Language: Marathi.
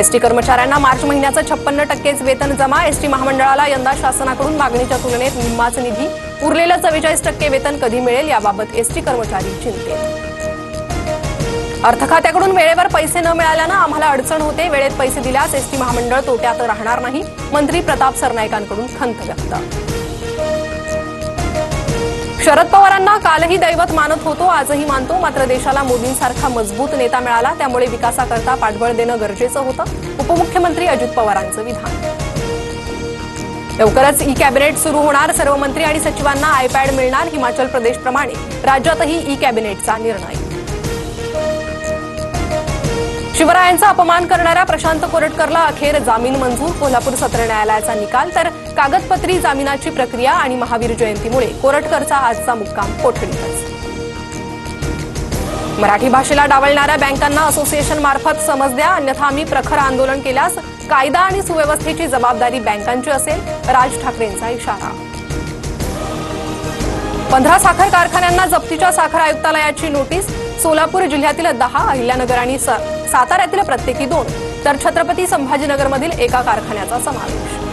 एसटी कर्मचाऱ्यांना मार्च महिन्याचं 56% वेतन जमा। एसटी महामंडळाला यंदा शासनाकडून मागणीच्या तुलनेत निम्माच निधी। उरलेलं 44% वेतन कधी मिळेल याबाबत एसटी कर्मचारी चिंतेत। अर्थ खात्याकडून वेळेवर पैसे न मिळाल्यानं आम्हाला अडचण होते। वेळेत पैसे दिल्यास एसटी महामंडळ तोट्यात राहणार नाही। मंत्री प्रताप सरनाईकांकडून खंत व्यक्त। शरद पवारांना कालही दैवत मानत होतो, आजही मानतो। मात्र देशाला मोदींसारखा मजबूत नेता मिळाला, त्यामुळे विकासाकरता पाठबळ देणं गरजेचं होतं। उपमुख्यमंत्री अजित पवारांचं विधान। लवकरच ई कॅबिनेट सुरू होणार। सर्व मंत्री आणि सचिवांना आयपॅड मिळणार। हिमाचल प्रदेशप्रमाणे राज्यातही ई कॅबिनेटचा निर्णय। शिवरायांचा अपमान करणाऱ्या प्रशांत कोरटकरला अखेर जामीन मंजूर। कोल्हापूर सत्र न्यायालयाचा निकाल तर कागदपत्री जामिनाची प्रक्रिया आणि महावीर जयंतीमुळे कोरटकरचा आजचा मुक्काम कोठडीतच। मराठी भाषेला डावलणाऱ्या बँकांना असोसिएशन मार्फत समज द्या, अन्यथा आम्ही प्रखर आंदोलन केल्यास कायदा आणि सुव्यवस्थेची जबाबदारी बँकांची असेल, राज ठाकरेंचा इशारा। 15 साखर कारखान्यांना जप्तीच्या साखर आयुक्तालयाची नोटीस। सोलापूर जिल्ह्यातील 10, अहिल्यानगर आणि साताऱ्यातील प्रत्येकी 2 तर छत्रपती संभाजीनगरमधील एका कारखान्याचा समावेश।